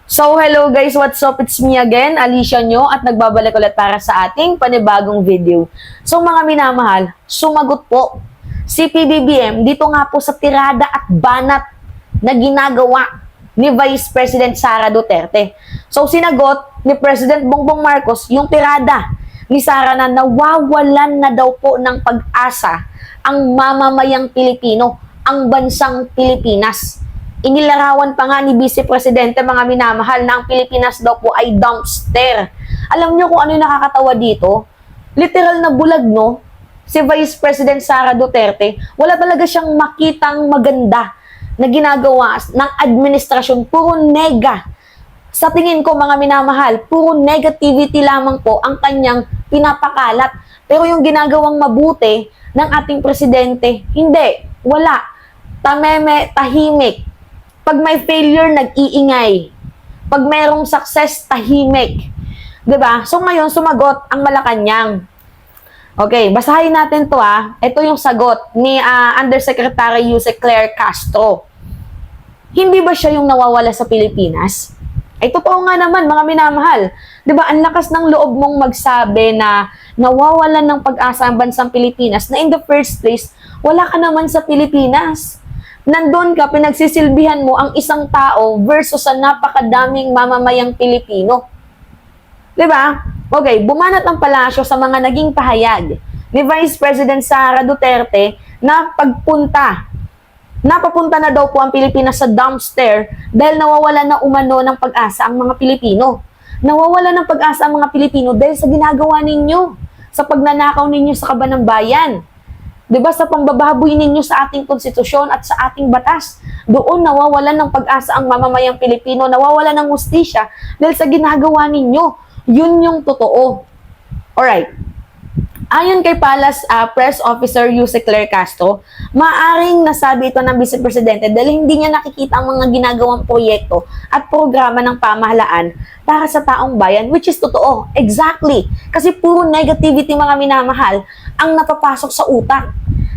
So, hello guys, what's up? It's me again, Alicia nyo, at nagbabalik ulit para sa ating panibagong video. So, mga minamahal, sumagot po si PBBM dito nga po sa tirada at banat na ginagawa ni Vice President Sara Duterte. So, sinagot ni President Bongbong Marcos yung tirada ni Sara na nawawalan na daw po ng pag-asa ang mamamayang Pilipino, ang bansang Pilipinas. Inilarawan pa nga ni Vice Presidente, mga minamahal, na ang Pilipinas daw po ay dumpster. Alam niyo kung ano yung nakakatawa dito? Literal na bulag, no? Si Vice President Sara Duterte, wala talaga siyang makitang maganda na ginagawa ng administrasyon. Puro nega. Sa tingin ko, mga minamahal, puro negativity lamang po ang kanyang pinapakalat. Pero yung ginagawang mabuti ng ating presidente, hindi. Wala. Tameme, tahimik. Pag may failure, nag-iingay. Pag mayroong success, tahimik. 'Di ba? So ngayon, sumagot ang Malacanang. Okay, basahin natin to ha. Ito yung sagot ni Undersecretary Yuse Claire Castro. Hindi ba siya yung nawawala sa Pilipinas? Ay, totoo nga naman, mga minamahal. 'Di ba, ang lakas ng loob mong magsabi na nawawalan ng pag-asa ang bansang Pilipinas na in the first place, wala ka naman sa Pilipinas. Nandun ka, pinagsisilbihan mo ang isang tao versus sa napakadaming mamamayang Pilipino. Diba? Okay, bumanat ang palasyo sa mga naging pahayag ni Vice President Sara Duterte na napapunta na daw po ang Pilipinas sa dumpster dahil nawawalan na umano ng pag-asa ang mga Pilipino. Nawawalan ng pag-asa ang mga Pilipino dahil sa ginagawa ninyo, sa pagnanakaw ninyo sa kaban ng bayan. Diba, sa pambababoy ninyo sa ating konstitusyon at sa ating batas, doon nawawalan ng pag-asa ang mamamayang Pilipino, nawawalan ng hustisya dahil sa ginagawa ninyo. Yun yung totoo. Alright. Ayon kay Palace Press Officer Yuse Claire Castro, maaring nasabi ito ng Vice Presidente dahil hindi niya nakikita ang mga ginagawang proyekto at programa ng pamahalaan para sa taong bayan, which is totoo. Exactly. Kasi puro negativity, mga minamahal, ang napapasok sa utak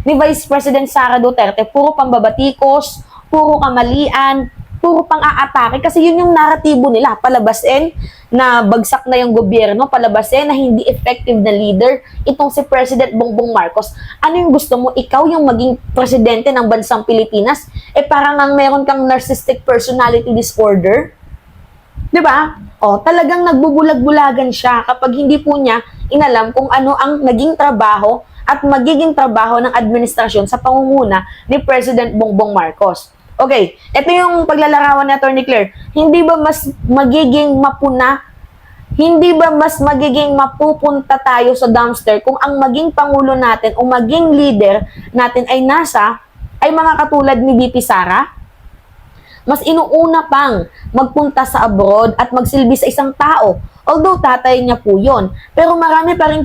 ni Vice President Sara Duterte. Puro pambabatikos, puro kamalian, puro pang-aatake. Kasi yun yung naratibo nila. Palabasin na bagsak na yung gobyerno, palabasin na hindi effective na leader itong si President Bongbong Marcos. Ano yung gusto mo? Ikaw yung maging presidente ng bansang Pilipinas? Parang meron kang narcissistic personality disorder. 'Di ba? Talagang nagbubulag-bulagan siya kapag hindi po niya inalam kung ano ang naging trabaho at magiging trabaho ng administrasyon sa pangunguna ni President Bongbong Marcos. Okay, ito yung paglalarawan ni Atty. Claire. Hindi ba mas magiging mapuna? Hindi ba mas magiging mapupunta tayo sa dumpster kung ang maging pangulo natin o maging leader natin ay mga katulad ni VP Sara? Mas inuuna pang magpunta sa abroad at magsilbi sa isang tao. Although tatay niya po yun. Pero marami pa rin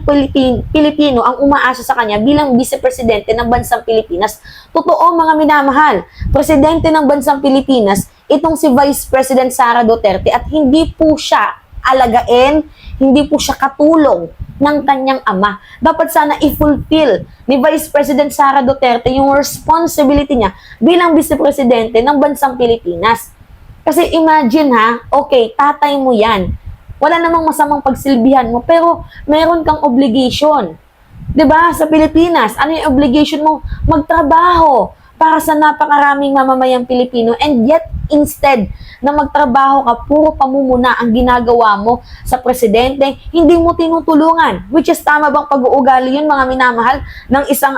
Pilipino ang umaasa sa kanya bilang vice-presidente ng bansang Pilipinas. Totoo, mga minamahal. Presidente ng bansang Pilipinas, itong si Vice President Sara Duterte, at hindi po siya alagain, hindi po siya katulong ng kanyang ama. Dapat sana i-fulfill ni Vice President Sara Duterte yung responsibility niya bilang vice-presidente ng bansang Pilipinas. Kasi imagine okay, tatay mo yan. Wala namang masamang pagsilbihan mo, pero meron kang obligation. 'Di ba? Sa Pilipinas, ano yung obligation mo? Magtrabaho para sa napakaraming mamamayang Pilipino, and yet instead na magtrabaho ka, puro pamumuna ang ginagawa mo sa presidente, hindi mo tinutulungan. Which is, tama bang pag-uugali yun, mga minamahal, ng isang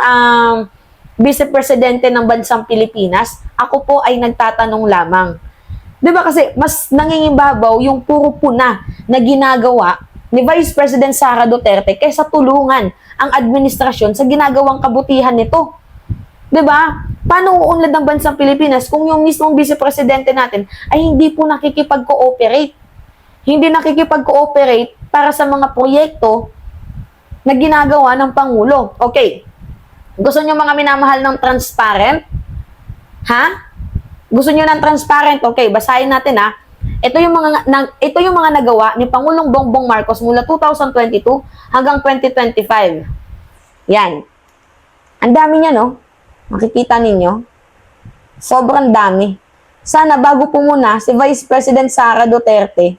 vice-presidente ng bansang Pilipinas? Ako po ay nagtatanong lamang. Diba kasi mas nangingibabaw yung puro puna na ginagawa ni Vice President Sara Duterte kaysa tulungan ang administrasyon sa ginagawang kabutihan nito. Diba? Paano uunlad ng bansang Pilipinas kung yung mismong vice-presidente natin ay hindi po nakikipag-cooperate? Hindi nakikipag-cooperate para sa mga proyekto na ginagawa ng Pangulo. Okay. Gusto nyo, mga minamahal, ng transparent? Gusto niyo ng transparent? Okay, basahin natin Ito yung mga nagawa ni Pangulong Bongbong Marcos mula 2022 hanggang 2025. Yan. Ang dami niya, no? Makikita ninyo. Sobrang dami. sana bago po muna si Vice President Sara Duterte,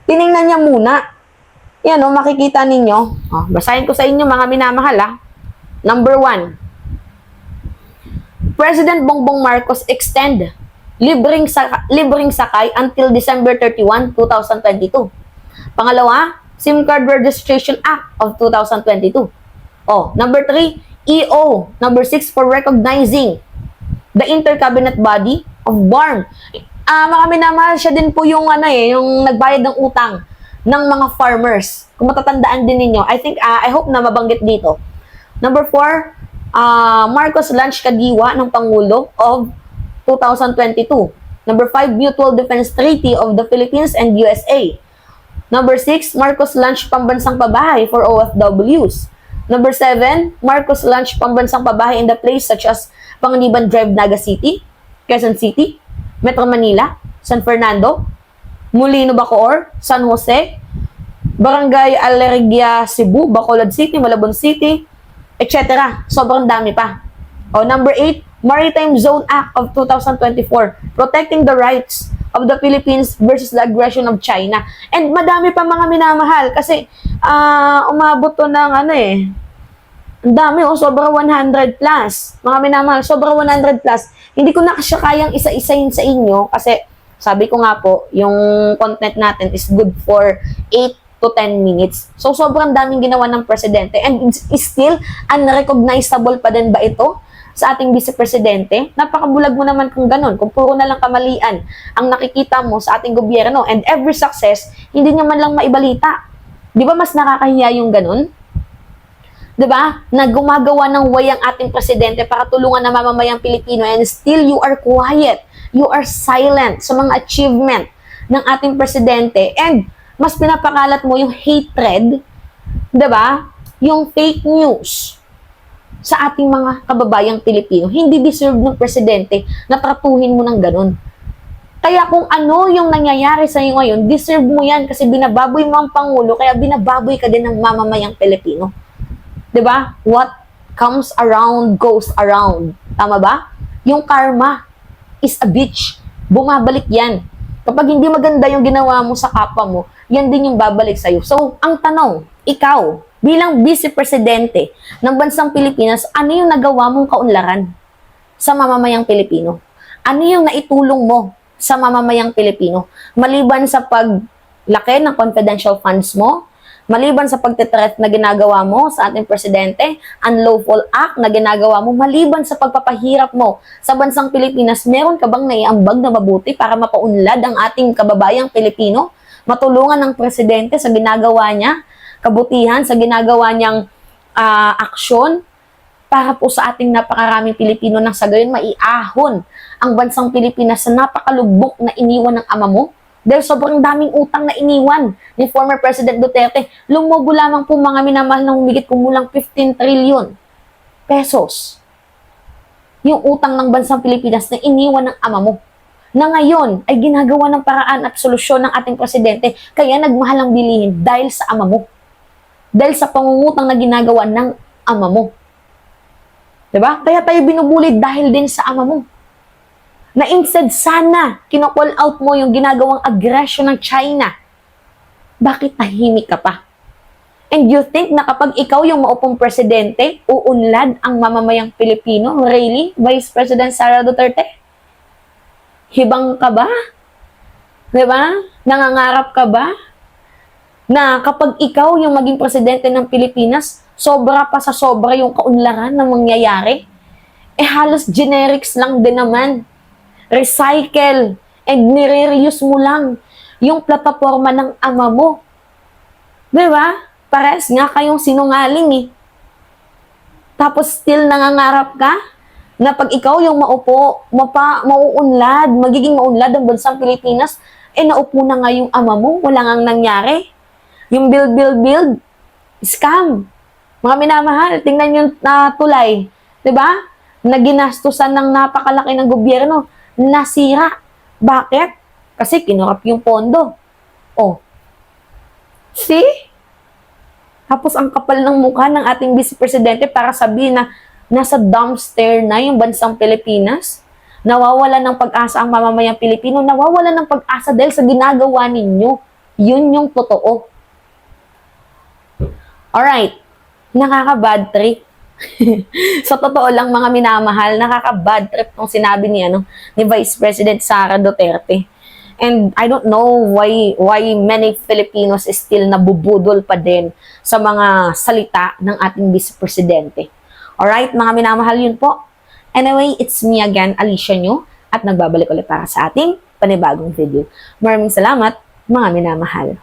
tiningnan niya muna. Yan o, makikita ninyo. Oh, basahin ko sa inyo mga minamahal ha. Number 1, President Bongbong Marcos extend libreng sakay until December 31, 2022. Pangalawa, SIM Card Registration Act of 2022. Oh, number 3, EO. Number 6, for recognizing the Inter-Cabinet Body of BARM. Mga minamahal, siya din po yung yung nagbayad ng utang ng mga farmers. Kung matatandaan din ninyo, I hope na mabanggit dito. Number 4, Marcos Lunch Kadiwa ng Pangulo of 2022. Number 5, Mutual Defense Treaty of the Philippines and USA. Number 6, Marcos Lunch Pambansang Pabahay for OFWs. Number 7, Marcos Lunch Pambansang Pabahay in the place such as Panganiban Drive, Naga City, Quezon City, Metro Manila, San Fernando, Molino Bacoor, San Jose, Barangay Alergia, Cebu, Bacolod City, Malabon City, etc. Sobrang dami pa. O, number 8, Maritime Zone Act of 2024, protecting the rights of the Philippines versus the aggression of China. And madami pa mga minamahal kasi umabot to ng ang dami sobrang 100 plus. Mga minamahal, sobrang 100 plus. Hindi ko na kasi kayang isa-isahin sa inyo kasi sabi ko nga po, yung content natin is good for 8 to 10 minutes. So, sobrang daming ginawa ng presidente. And still, unrecognizable pa din ba ito sa ating vice-presidente? Napakabulag mo naman kung ganun. Kung puro na lang kamalian ang nakikita mo sa ating gobyerno and every success, hindi niya man lang maibalita. Di ba mas nakakahiya yung ganun? Di ba? Na gumagawa ng way ang ating presidente para tulungan ang mamamayang Pilipino and still you are quiet. You are silent sa mga achievement ng ating presidente and mas pinapakalat mo yung hatred, 'di ba? Yung fake news sa ating mga kababayang Pilipino. Hindi deserve ng presidente na tratuhin mo ng ganun. Kaya kung ano yung nangyayari sa iyo ngayon, deserve mo yan kasi binababoy mo ang Pangulo, kaya binababoy ka din ng mamamayang Pilipino. 'Di ba? What comes around goes around. Tama ba? Yung karma is a bitch. Bumabalik yan. Kapag hindi maganda yung ginawa mo sa kapwa mo, yan din yung babalik sa'yo. So, ang tanong, ikaw, bilang vice-presidente ng bansang Pilipinas, ano yung nagawa mong kaunlaran sa mamamayang Pilipino? Ano yung naitulong mo sa mamamayang Pilipino? Maliban sa paglaki ng confidential funds mo, maliban sa pagtitreat na ginagawa mo sa ating presidente, unlawful act na ginagawa mo, maliban sa pagpapahirap mo sa bansang Pilipinas, meron ka bang naiambag na mabuti para mapaunlad ang ating kababayang Pilipino? Matulungan ng presidente sa ginagawa niya, kabutihan sa ginagawa niyang aksyon para po sa ating napakaraming Pilipino nang sa gayon maiahon ang bansang Pilipinas sa napakalubok na iniwan ng ama mo? Dahil sobrang daming utang na iniwan ni former President Duterte. Lumubo lamang po mga minamahal ng humigit kumulang 15 trillion pesos. Yung utang ng bansang Pilipinas na iniwan ng ama mo. Na ngayon ay ginagawa ng paraan at solusyon ng ating presidente. Kaya nagmahal ang bilihin dahil sa ama mo. Dahil sa pangungutang na ginagawa ng ama mo. Diba? Kaya tayo binubuli dahil din sa ama mo. Na instead sana, kinocall out mo yung ginagawang aggression ng China. Bakit tahimik ka pa? And you think na kapag ikaw yung maupong presidente, uunlad ang mamamayang Pilipino? Really? Vice President Sara Duterte? Hibang ka ba? Diba? Nangangarap ka ba? Na kapag ikaw yung maging presidente ng Pilipinas, sobra pa sa sobra yung kaunlaran na mangyayari? Halos generics lang din naman. Recycle and nire-reuse mo lang yung plataforma ng ama mo. Diba? Pares nga kayong sinungaling Tapos still nangangarap ka na pag ikaw yung maupo, mauunlad, magiging maunlad ang bansang Pilipinas, naupo na nga yung ama mo, wala ngang nangyari. Yung build, scam. Mga minamahal, tingnan yung tulay. Diba? Na ginastusan ng napakalaki ng gobyerno, nasira. Bakit? Kasi kinurap yung pondo. See? Tapos ang kapal ng mukha ng ating vice-presidente para sabihin na nasa dumpster na yung bansang Pilipinas. Nawawalan ng pag-asa ang mamamayang Pilipino, nawawalan ng pag-asa dahil sa ginagawa ninyo. Yun yung totoo. Alright, nakaka-bad trip. Sa totoo lang mga minamahal, nakaka-bad trip tong sinabi ni Vice President Sara Duterte. And I don't know why many Filipinos is still nabubudol pa din sa mga salita ng ating Vice Presidente. Alright, mga minamahal, yun po. Anyway, it's me again, Alicia Nyo, at nagbabalik ulit para sa ating panibagong video. Maraming salamat, mga minamahal.